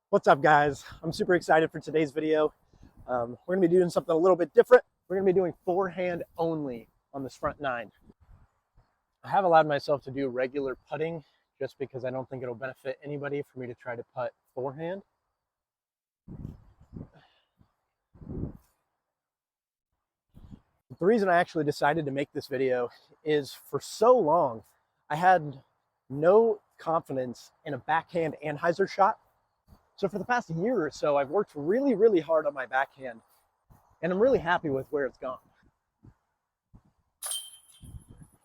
What's up, guys? I'm super excited for today's video. We're gonna be doing something a little bit different. We're gonna be doing forehand only on this front nine. I have allowed myself to do regular putting just because I don't think it'll benefit anybody for me to try to putt forehand. The reason I actually decided to make this video is for so long, I had no confidence in a backhand anhyzer shot. So for the past year or so, I've worked really, really hard on my backhand, and I'm really happy with where it's gone.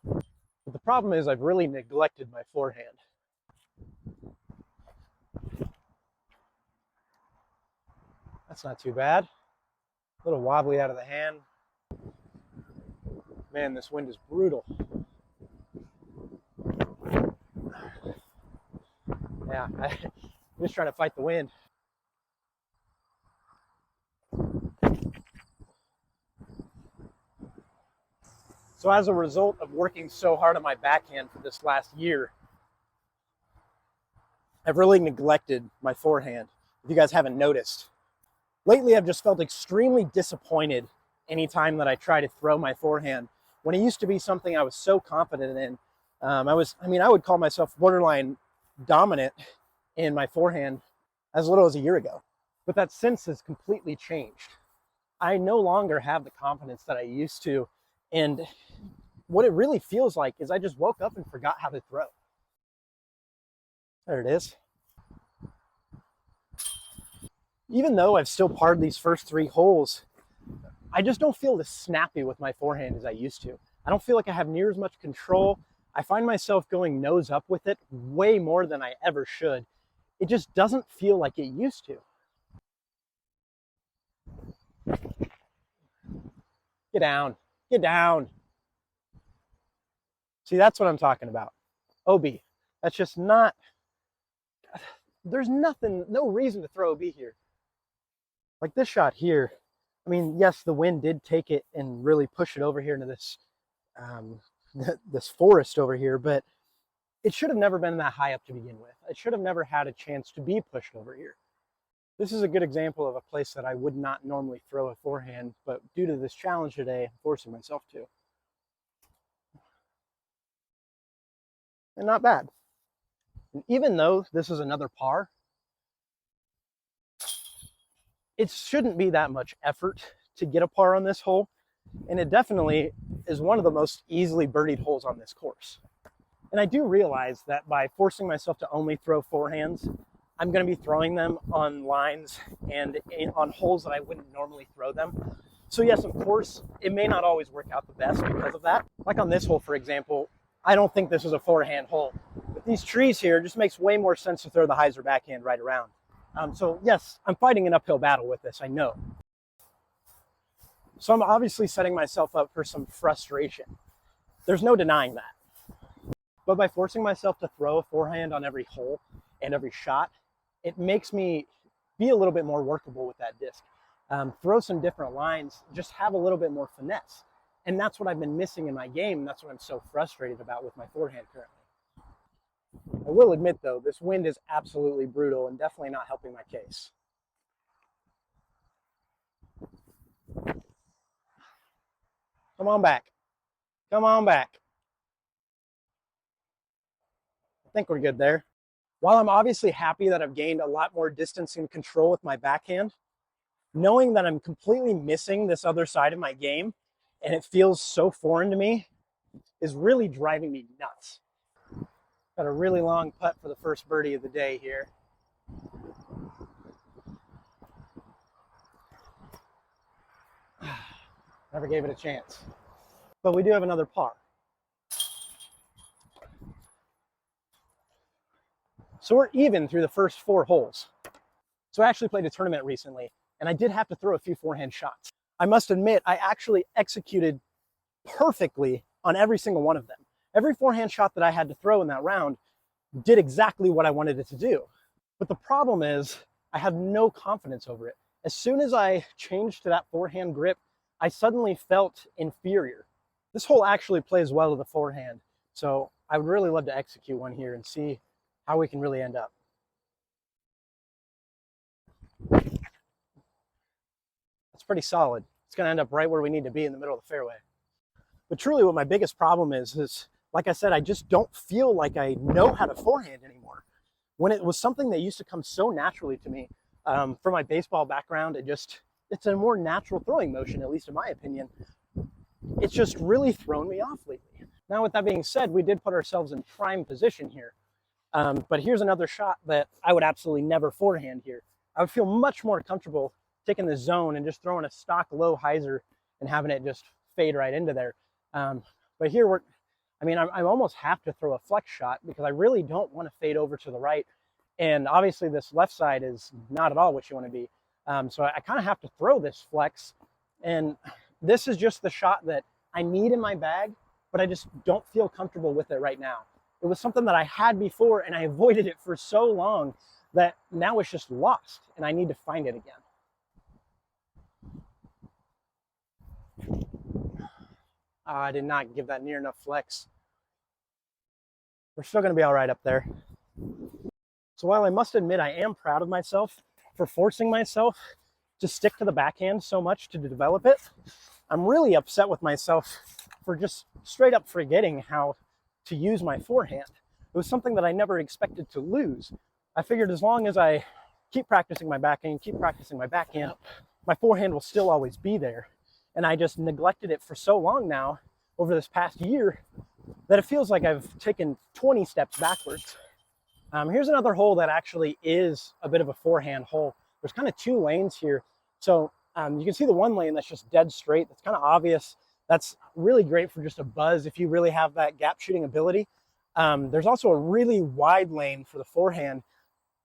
But the problem is I've really neglected my forehand. That's not too bad. A little wobbly out of the hand. Man, this wind is brutal. Yeah, I'm just trying to fight the wind. So as a result of working so hard on my backhand for this last year, I've really neglected my forehand, if you guys haven't noticed. Lately, I've just felt extremely disappointed anytime that I try to throw my forehand, when it used to be something I was so confident in. I would call myself borderline dominant in my forehand as little as a year ago. But that sense has completely changed. I no longer have the confidence that I used to, and what it really feels like is I just woke up and forgot how to throw. There it is. Even though I've still parred these first 3 holes, I just don't feel as snappy with my forehand as I used to. I don't feel like I have near as much control. I find myself going nose up with it way more than I ever should. It just doesn't feel like it used to. Get down, get down. See, that's what I'm talking about. OB, that's just not, there's no reason to throw OB here. Like this shot here, I mean, yes, the wind did take it and really push it over here into this, this forest over here, but it should have never been that high up to begin with. It should have never had a chance to be pushed over here. This is a good example of a place that I would not normally throw a forehand, but due to this challenge today, I'm forcing myself to. And not bad. And even though this is another par, it shouldn't be that much effort to get a par on this hole, and it definitely is one of the most easily birdied holes on this course. And I do realize that by forcing myself to only throw forehands, I'm going to be throwing them on lines and on holes that I wouldn't normally throw them. So yes, of course, it may not always work out the best because of that. Like on this hole, for example, I don't think this is a forehand hole. But these trees here, it just makes way more sense to throw the hyzer backhand right around. So yes, I'm fighting an uphill battle with this, I know. So I'm obviously setting myself up for some frustration. There's no denying that. But by forcing myself to throw a forehand on every hole and every shot, it makes me be a little bit more workable with that disc. Throw some different lines, just have a little bit more finesse. And that's what I've been missing in my game, and that's what I'm so frustrated about with my forehand currently. I will admit, though, this wind is absolutely brutal and definitely not helping my case. Come on back. Come on back. I think we're good there. While I'm obviously happy that I've gained a lot more distance and control with my backhand, knowing that I'm completely missing this other side of my game and it feels so foreign to me is really driving me nuts. Got a really long putt for the first birdie of the day here. Never gave it a chance. But we do have another par. So we're even through the first 4 holes. So I actually played a tournament recently, and I did have to throw a few forehand shots. I must admit, I actually executed perfectly on every single one of them. Every forehand shot that I had to throw in that round did exactly what I wanted it to do. But the problem is, I had no confidence over it. As soon as I changed to that forehand grip, I suddenly felt inferior. This hole actually plays well to the forehand, so I would really love to execute one here and see how we can really end up. That's pretty solid. It's going to end up right where we need to be in the middle of the fairway. But truly what my biggest problem is like I said, I just don't feel like I know how to forehand anymore. When it was something that used to come so naturally to me, from my baseball background, it's a more natural throwing motion, at least in my opinion. It's just really thrown me off lately. Now, with that being said, we did put ourselves in prime position here. But here's another shot that I would absolutely never forehand here. I would feel much more comfortable taking the zone and just throwing a stock low hyzer and having it just fade right into there. But here I almost have to throw a flex shot because I really don't want to fade over to the right. And obviously this left side is not at all what you want to be. So I kind of have to throw this flex. And this is just the shot that I need in my bag, but I just don't feel comfortable with it right now. It was something that I had before and I avoided it for so long that now it's just lost and I need to find it again. I did not give that near enough flex. We're still going to be all right up there. So while I must admit I am proud of myself for forcing myself to stick to the backhand so much to develop it, I'm really upset with myself for just straight up forgetting how to use my forehand. It was something that I never expected to lose. I figured as long as I keep practicing my backhand, my forehand will still always be there. And I just neglected it for so long now over this past year that it feels like I've taken 20 steps backwards. Here's another hole that actually is a bit of a forehand hole. There's kind of two lanes here. So you can see the one lane that's just dead straight. That's kind of obvious. That's really great for just a buzz if you really have that gap shooting ability. There's also a really wide lane for the forehand.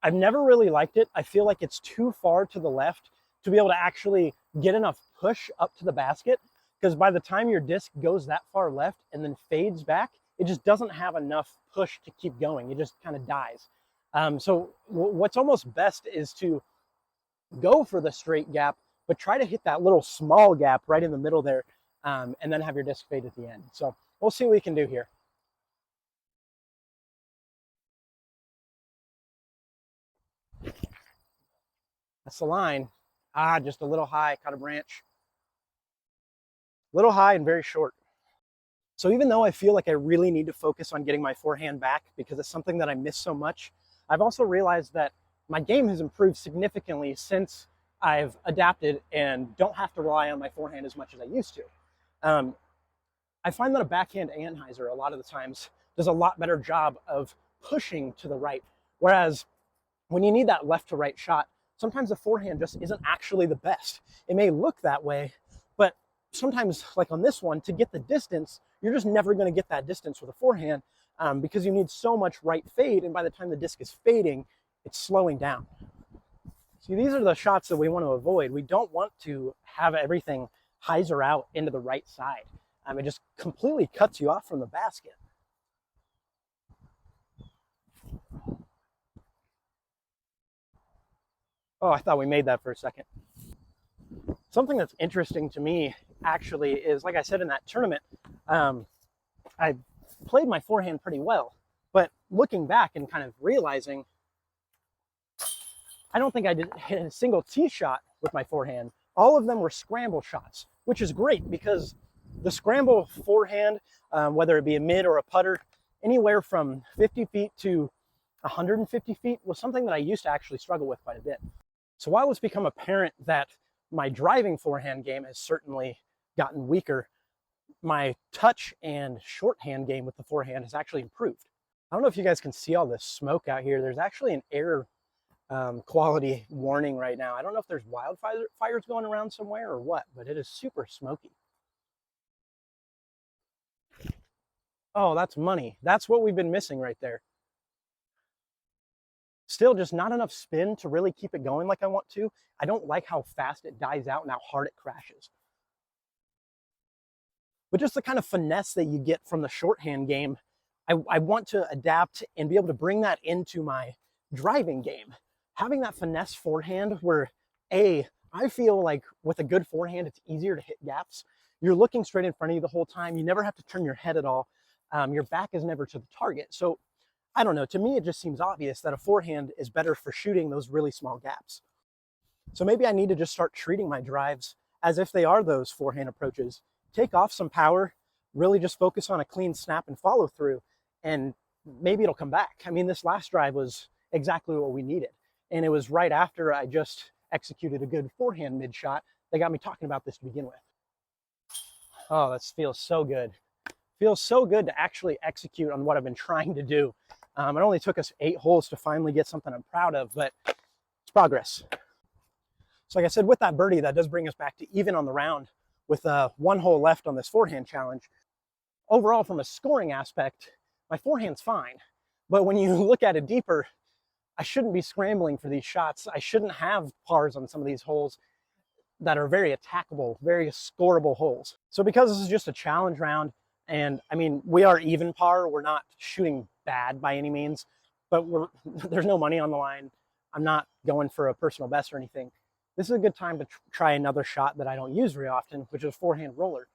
I've never really liked it. I feel like it's too far to the left to be able to actually get enough push up to the basket, because by the time your disc goes that far left and then fades back, it just doesn't have enough push to keep going. It just kind of dies. So what's almost best is to go for the straight gap, but try to hit that little small gap right in the middle there, and then have your disc fade at the end. So we'll see what we can do here. That's the line. Just a little high, caught a branch. Little high and very short. So even though I feel like I really need to focus on getting my forehand back because it's something that I miss so much, I've also realized that my game has improved significantly since I've adapted and don't have to rely on my forehand as much as I used to. I find that a backhand anhyzer a lot of the times does a lot better job of pushing to the right. Whereas when you need that left to right shot, sometimes the forehand just isn't actually the best. It may look that way, but sometimes, like on this one, to get the distance, you're just never going to get that distance with a forehand because you need so much right fade, and by the time the disc is fading, it's slowing down. See, these are the shots that we want to avoid. We don't want to have everything hyzer out into the right side. It just completely cuts you off from the basket. Oh, I thought we made that for a second. Something that's interesting to me, actually, is, like I said in that tournament, I played my forehand pretty well. But looking back and kind of realizing, I don't think I did hit a single tee shot with my forehand. All of them were scramble shots, which is great because the scramble forehand, whether it be a mid or a putter, anywhere from 50 feet to 150 feet was something that I used to actually struggle with quite a bit. So while it's become apparent that my driving forehand game has certainly gotten weaker, my touch and shorthand game with the forehand has actually improved. I don't know if you guys can see all this smoke out here. There's actually an air quality warning right now. I don't know if there's wildfires going around somewhere or what, but it is super smoky. Oh, that's money. That's what we've been missing right there. Still just not enough spin to really keep it going like I want to. I don't like how fast it dies out and how hard it crashes. But just the kind of finesse that you get from the shorthand game, I want to adapt and be able to bring that into my driving game. Having that finesse forehand where, I feel like with a good forehand, it's easier to hit gaps you're looking straight in front of you the whole time. You never have to turn your head at all. Your back is never to the target. So I don't know, to me, it just seems obvious that a forehand is better for shooting those really small gaps. So maybe I need to just start treating my drives as if they are those forehand approaches. Take off some power, really just focus on a clean snap and follow through, and maybe it'll come back. I mean, this last drive was exactly what we needed. And it was right after I just executed a good forehand mid shot that got me talking about this to begin with. Oh, that feels so good. Feels so good to actually execute on what I've been trying to do. It only took us 8 holes to finally get something I'm proud of, but it's progress. So like I said, with that birdie, that does bring us back to even on the round with 1 hole left on this forehand challenge. Overall, from a scoring aspect, my forehand's fine. But when you look at it deeper, I shouldn't be scrambling for these shots. I shouldn't have pars on some of these holes that are very attackable, very scoreable holes. So because this is just a challenge round, and I mean, we are even par, we're not shooting bad by any means, but there's no money on the line. I'm not going for a personal best or anything. This is a good time to try another shot that I don't use very often, which is a forehand roller.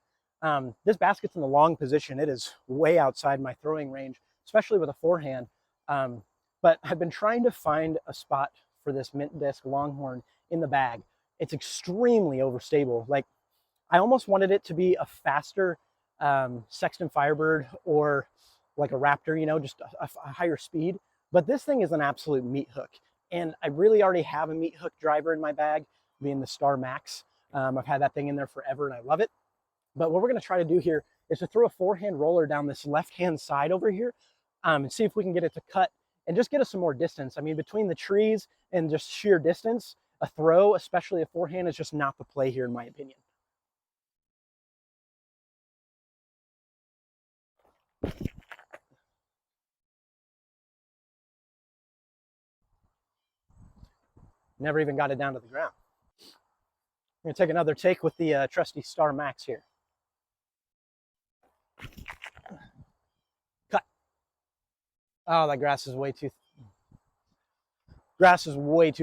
This basket's in the long position. It is way outside my throwing range, especially with a forehand. But I've been trying to find a spot for this Mint Disc Longhorn in the bag. It's extremely overstable. Like, I almost wanted it to be a faster Sexton Firebird or like a Raptor, you know, just a higher speed. But this thing is an absolute meat hook. And I really already have a meat hook driver in my bag, being the Star Max. I've had that thing in there forever and I love it. But what we're going to try to do here is to throw a forehand roller down this left-hand side over here and see if we can get it to cut and just get us some more distance. I mean, between the trees and just sheer distance, a throw, especially a forehand, is just not the play here, in my opinion. Never even got it down to the ground. I'm going to take another take with the trusty Star Max here. Cut. Oh, that grass is way too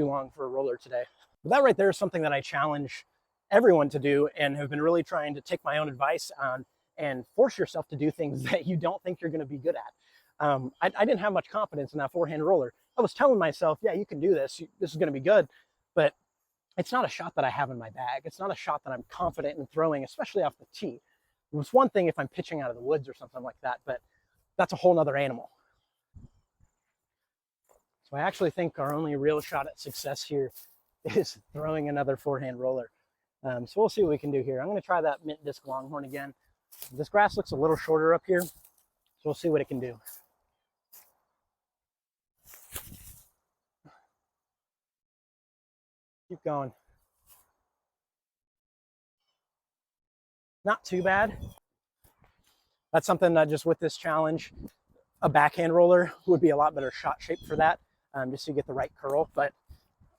long for a roller today. But that right there is something that I challenge everyone to do and have been really trying to take my own advice on and force yourself to do things that you don't think you're going to be good at. I didn't have much confidence in that forehand roller. I was telling myself, yeah, you can do this. This is going to be good. But it's not a shot that I have in my bag. It's not a shot that I'm confident in throwing, especially off the tee. It was one thing if I'm pitching out of the woods or something like that, but that's a whole nother animal. So I actually think our only real shot at success here is throwing another forehand roller. So we'll see what we can do here. I'm going to try that Mint Disc Longhorn again. This grass looks a little shorter up here, so we'll see what it can do. Keep going. Not too bad. That's something that just with this challenge, a backhand roller would be a lot better shot shape for that, just so you get the right curl. But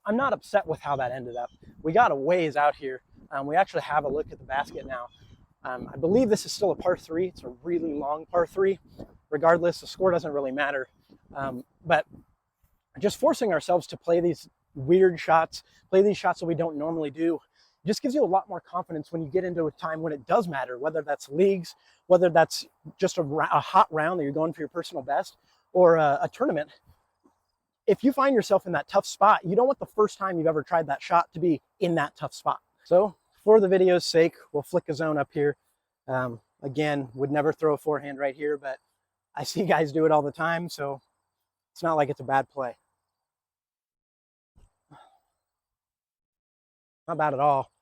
I'm not upset with how that ended up. We got a ways out here. We actually have a look at the basket now. I believe this is still a par 3. It's a really long par 3. Regardless, the score doesn't really matter. But just forcing ourselves to play these weird shots, play these shots that we don't normally do, just gives you a lot more confidence when you get into a time when it does matter, whether that's leagues, whether that's just a hot round that you're going for your personal best, or a tournament. If you find yourself in that tough spot, you don't want the first time you've ever tried that shot to be in that tough spot. So for the video's sake, we'll flick a zone up here. Again, would never throw a forehand right here, but I see guys do it all the time, so it's not like it's a bad play. Not bad at all.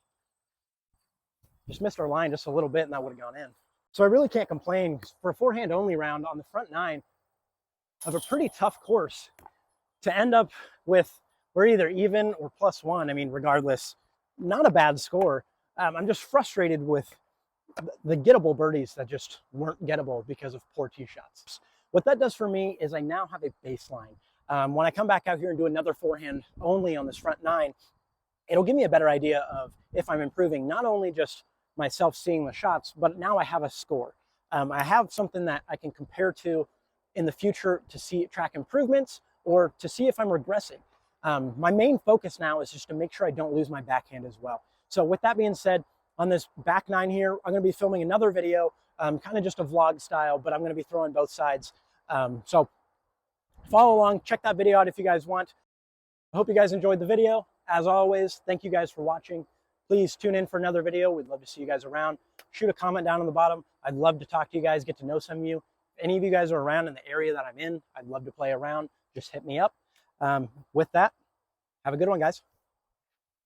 Just missed our line just a little bit and that would have gone in. So I really can't complain. For a forehand only round on the front 9 of a pretty tough course, to end up with, we're either even or +1. I mean, regardless, not a bad score. I'm just frustrated with the gettable birdies that just weren't gettable because of poor tee shots. What that does for me is I now have a baseline. When I come back out here and do another forehand only on this front 9, it'll give me a better idea of if I'm improving, not only just myself seeing the shots, but now I have a score. I have something that I can compare to in the future to track improvements or to see if I'm regressing. My main focus now is just to make sure I don't lose my backhand as well. So with that being said, On this back nine here, I'm going to be filming another video, kind of just a vlog style, but I'm going to be throwing both sides. So follow along, check that video out if you guys want. I hope you guys enjoyed the video. As always, thank you guys for watching. Please tune in for another video. We'd love to see you guys around. Shoot a comment down on the bottom. I'd love to talk to you guys, get to know some of you. If any of you guys are around in the area that I'm in, I'd love to play around. Just hit me up. With that, have a good one, guys.